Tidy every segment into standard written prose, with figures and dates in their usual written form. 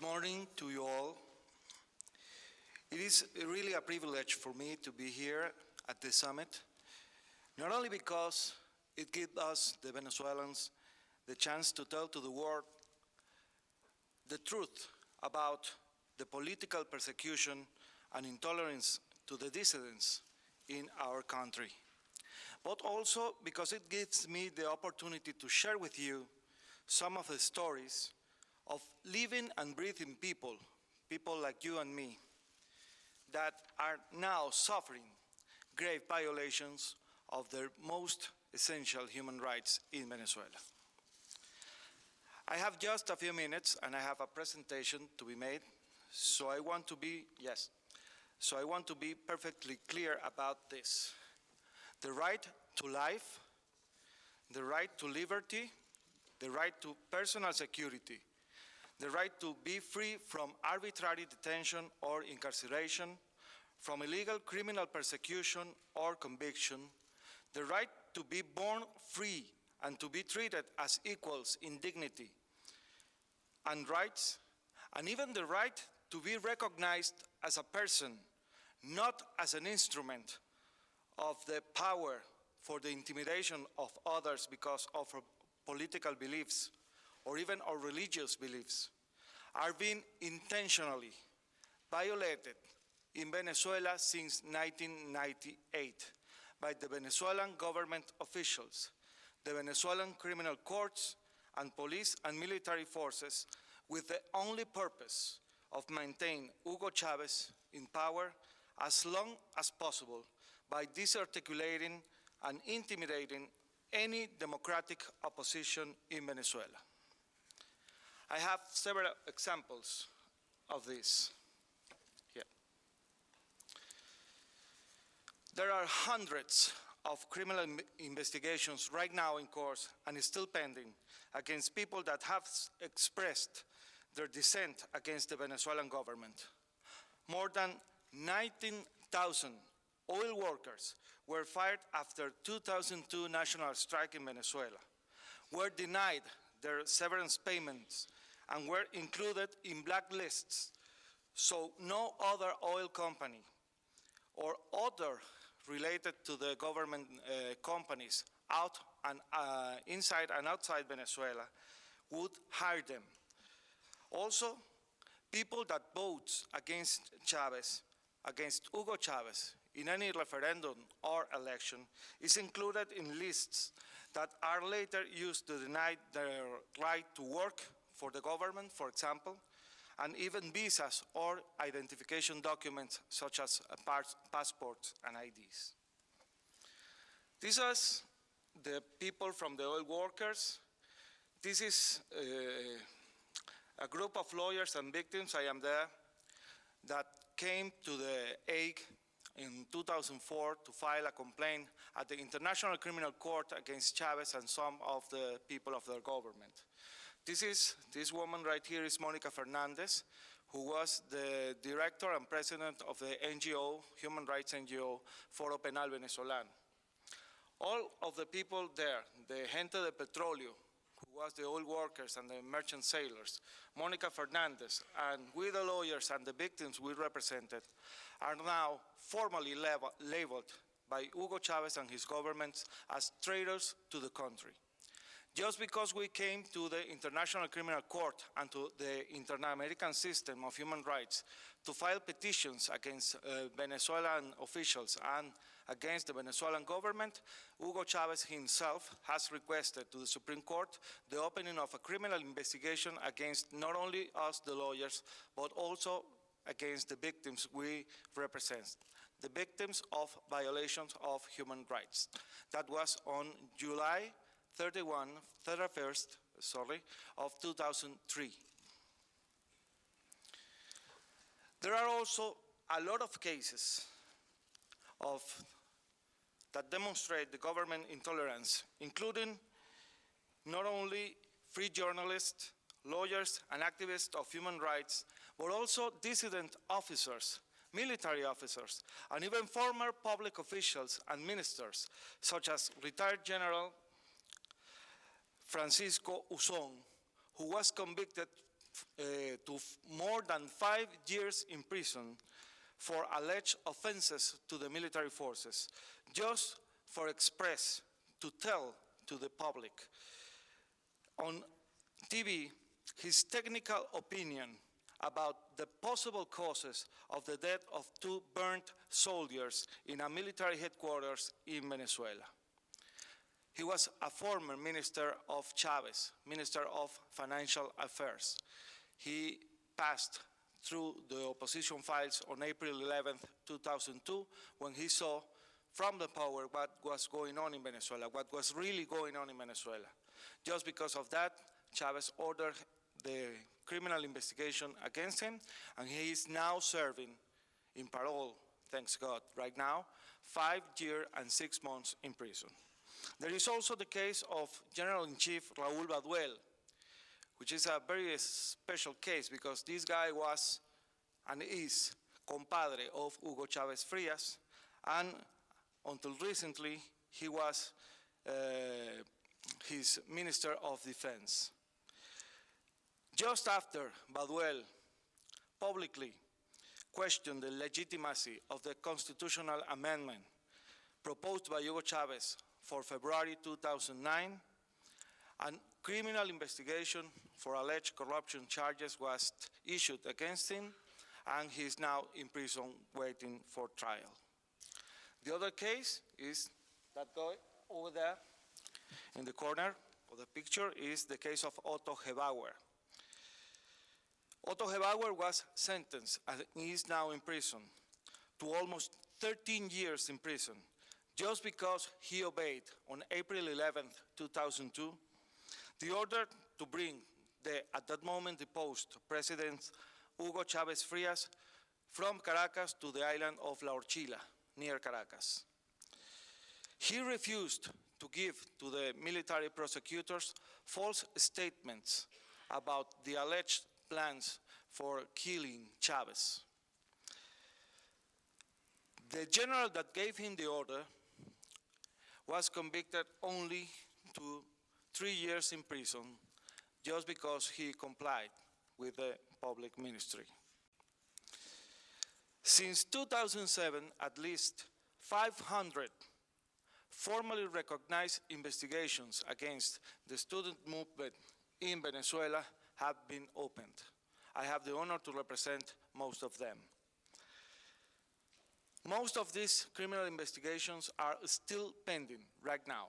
morning to you all. It is really a privilege for me to be here at the summit, not only because it gives us, the Venezuelans, the chance to tell to the world the truth about the political persecution and intolerance to the dissidents in our country, but also because it gives me the opportunity to share with you some of the stories of living and breathing people like you and me, that are now suffering grave violations of their most essential human rights in Venezuela. I have just a few minutes and I have a presentation to be made, so I want to be perfectly clear about this. The right to life, the right to liberty, the right to personal security, the right to be free from arbitrary detention or incarceration, from illegal criminal persecution or conviction, the right to be born free and to be treated as equals in dignity and rights, and even the right to be recognized as a person, not as an instrument of the power for the intimidation of others because of our political beliefs or even our religious beliefs, are being intentionally violated in Venezuela since 1998 by the Venezuelan government officials, the Venezuelan criminal courts, and police and military forces, with the only purpose of maintaining Hugo Chavez in power as long as possible by disarticulating and intimidating any democratic opposition in Venezuela. I have several examples of this here. There are hundreds of criminal investigations right now in course and still pending against people that have expressed their dissent against the Venezuelan government. More than 19,000 oil workers were fired after 2002 national strike in Venezuela, were denied their severance payments, and were included in blacklists, so no other oil company or other related to the government companies inside and outside Venezuela would hire them. Also, people that vote against Chavez, against Hugo Chavez, in any referendum or election is included in lists that are later used to deny their right to work for the government, for example, and even visas or identification documents such as passports and IDs. These are the people from the oil workers. This is a group of lawyers and victims, I am there, that came to the Hague in 2004 to file a complaint at the International Criminal Court against Chavez and some of the people of their government. This woman right here is Mónica Fernandez, who was the director and president of the NGO, human rights NGO, Foro Penal Venezolano. All of the people there, the gente de petróleo, who was the oil workers and the merchant sailors, Mónica Fernandez, and we the lawyers and the victims we represented, are now formally labeled by Hugo Chavez and his government as traitors to the country. Just because we came to the International Criminal Court and to the Inter-American system of human rights to file petitions against Venezuelan officials and against the Venezuelan government, Hugo Chavez himself has requested to the Supreme Court the opening of a criminal investigation against not only us, the lawyers, but also against the victims we represent, the victims of violations of human rights. That was on July 31st, of 2003. There are also a lot of cases that demonstrate the government intolerance, including not only free journalists, lawyers, and activists of human rights, but also dissident officers, military officers, and even former public officials and ministers, such as retired General Francisco Uzón, who was convicted more than 5 years in prison for alleged offenses to the military forces, just for express to tell to the public on TV his technical opinion about the possible causes of the death of 2 burnt soldiers in a military headquarters in Venezuela. He was a former minister of Chavez, Minister of Financial Affairs. He passed through the opposition files on April 11, 2002, when he saw from the power what was going on in Venezuela, what was really going on in Venezuela. Just because of that, Chavez ordered the criminal investigation against him, and he is now serving in parole, thanks God, right now, 5 years and 6 months in prison. There is also the case of General-in-Chief Raúl Baduel, which is a very special case because this guy was and is compadre of Hugo Chávez Frías, and until recently he was his Minister of Defense. Just after Baduel publicly questioned the legitimacy of the constitutional amendment proposed by Hugo Chávez for February 2009, a criminal investigation for alleged corruption charges was issued against him, and he is now in prison waiting for trial. The other case is that guy over there in the corner of the picture is the case of Otto Gebauer. Otto Gebauer was sentenced and is now in prison to almost 13 years in prison just because he obeyed on April 11, 2002, the order to bring at that moment deposed President Hugo Chávez Frías from Caracas to the island of La Orchila, near Caracas. He refused to give to the military prosecutors false statements about the alleged plans for killing Chávez. The general that gave him the order was convicted only to 3 years in prison just because he complied with the public ministry. Since 2007, at least 500 formally recognized investigations against the student movement in Venezuela have been opened. I have the honor to represent most of them. Most of these criminal investigations are still pending right now.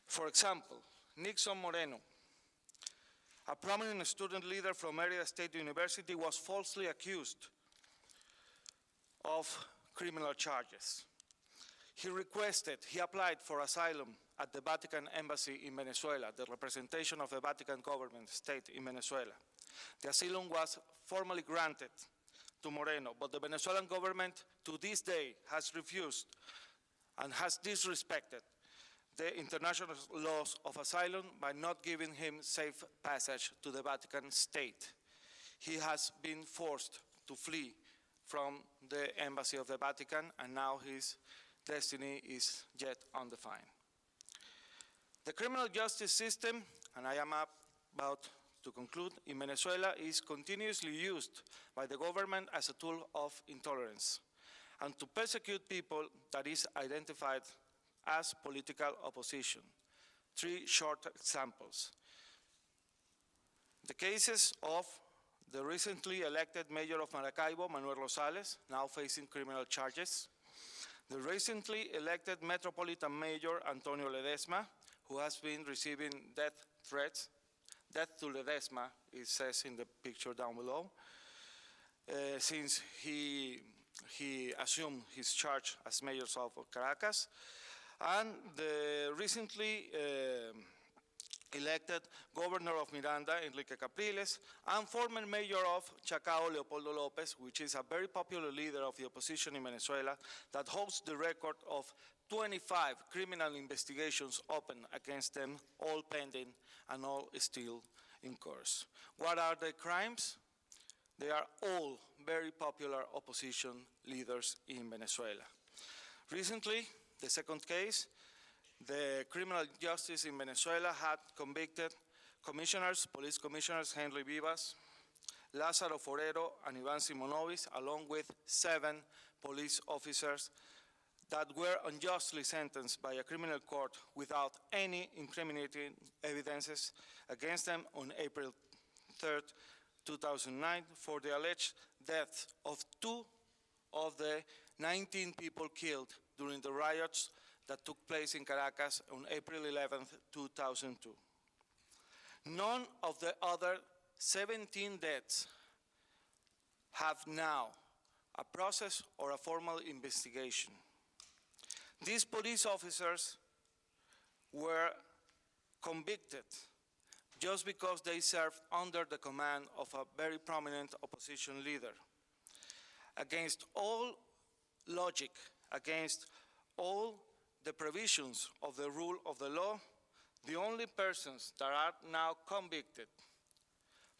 For example, Nixon Moreno, a prominent student leader from Mérida State University, was falsely accused of criminal charges. He applied for asylum at the Vatican Embassy in Venezuela, the representation of the Vatican government state in Venezuela. The asylum was formally granted to Moreno, but the Venezuelan government to this day has refused and has disrespected the international laws of asylum by not giving him safe passage to the Vatican state. He has been forced to flee from the embassy of the Vatican, and now his destiny is yet undefined. The criminal justice system, and I am about to conclude, in Venezuela is continuously used by the government as a tool of intolerance and to persecute people that is identified as political opposition. 3 short examples. The cases of the recently elected mayor of Maracaibo, Manuel Rosales, now facing criminal charges. The recently elected Metropolitan Mayor, Antonio Ledesma, who has been receiving death threats. Death to Ledesma, it says in the picture down below, since he assumed his charge as mayor of Caracas. And the recently elected governor of Miranda, Enrique Capriles, and former mayor of Chacao, Leopoldo Lopez, which is a very popular leader of the opposition in Venezuela, that holds the record of 25 criminal investigations open against them, all pending and all still in course. What are the crimes? They are all very popular opposition leaders in Venezuela. Recently, the second case, the criminal justice in Venezuela had convicted commissioners, police commissioners, Henry Vivas, Lázaro Forero, and Ivan Simonovic, along with 7 police officers that were unjustly sentenced by a criminal court without any incriminating evidences against them on April 3rd, 2009, for the alleged death of 2 of the 19 people killed during the riots that took place in Caracas on April 11th, 2002. None of the other 17 deaths have now a process or a formal investigation. These police officers were convicted just because they served under the command of a very prominent opposition leader. Against all logic, against all the provisions of the rule of the law, the only persons that are now convicted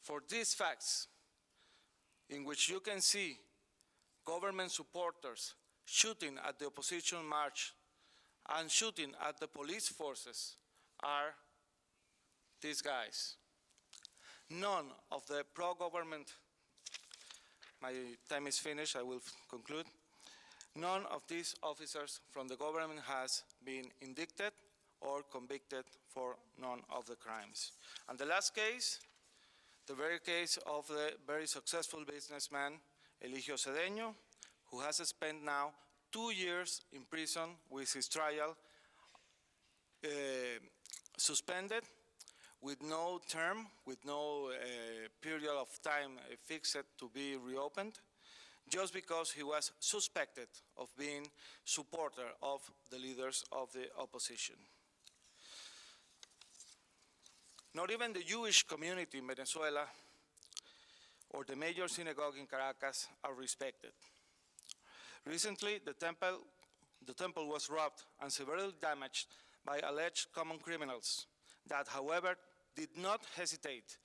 for these facts, in which you can see government supporters shooting at the opposition march and shooting at the police forces, are these guys. None of the pro-government, my time is finished, I will conclude. None of these officers from the government has been indicted or convicted for none of the crimes. And the last case, the very case of the very successful businessman, Eligio Cedeño, who has spent now 2 years in prison with his trial suspended, with no term, with no period of time fixed to be reopened, just because he was suspected of being supporter of the leaders of the opposition. Not even the Jewish community in Venezuela or the major synagogue in Caracas are respected. Recently, the temple was robbed and severely damaged by alleged common criminals that, however, did not hesitate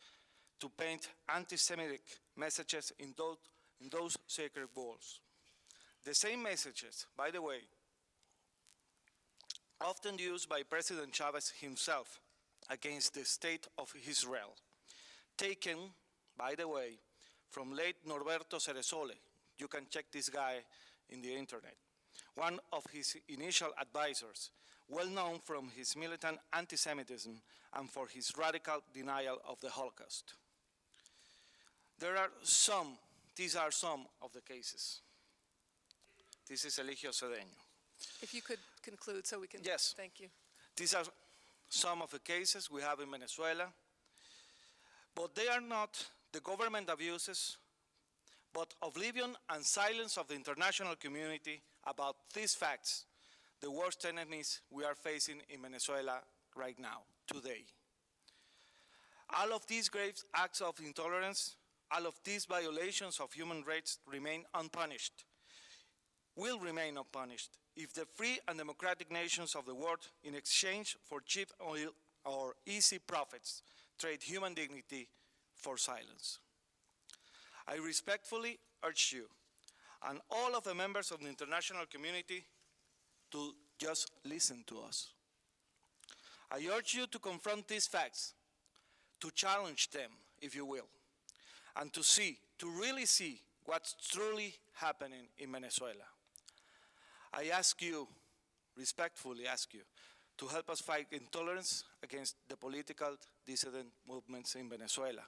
to paint anti-Semitic messages in those sacred walls. The same messages, by the way, often used by President Chavez himself against the state of Israel, taken, by the way, from late Norberto Ceresole. You can check this guy in the internet. One of his initial advisors, well known from his militant anti-Semitism and for his radical denial of the Holocaust. These are some of the cases. This is Eligio Cedeño. If you could conclude so we can. Yes. Thank you. These are some of the cases we have in Venezuela, but they are not the government abuses, but oblivion and silence of the international community about these facts, the worst enemies we are facing in Venezuela right now, today. All of these grave acts of intolerance, all of these violations of human rights remain unpunished, will remain unpunished if the free and democratic nations of the world, in exchange for cheap oil or easy profits, trade human dignity for silence. I respectfully urge you and all of the members of the international community to just listen to us. I urge you to confront these facts, to challenge them, if you will, and to really see what's truly happening in Venezuela. I ask you, respectfully ask you, to help us fight intolerance against the political dissident movements in Venezuela.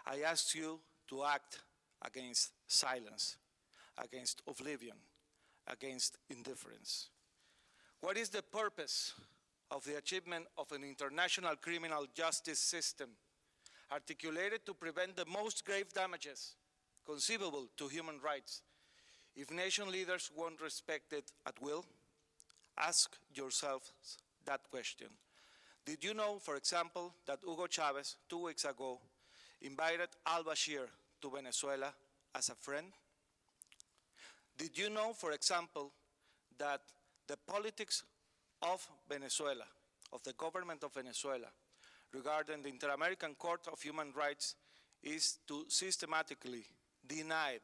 I ask you to act against silence, against oblivion, against indifference. What is the purpose of the achievement of an international criminal justice system articulated to prevent the most grave damages conceivable to human rights if nation leaders won't respect it at will? Ask yourselves that question. Did you know, for example, that Hugo Chavez, 2 weeks ago, invited al-Bashir to Venezuela as a friend? Did you know, for example, that the politics of Venezuela, of the government of Venezuela, regarding the Inter-American Court of Human Rights is to systematically deny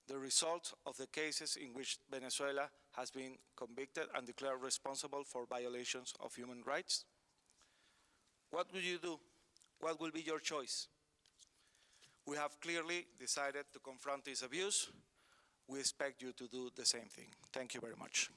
the results of the cases in which Venezuela has been convicted and declared responsible for violations of human rights? What will you do? What will be your choice? We have clearly decided to confront this abuse. We expect you to do the same thing. Thank you very much.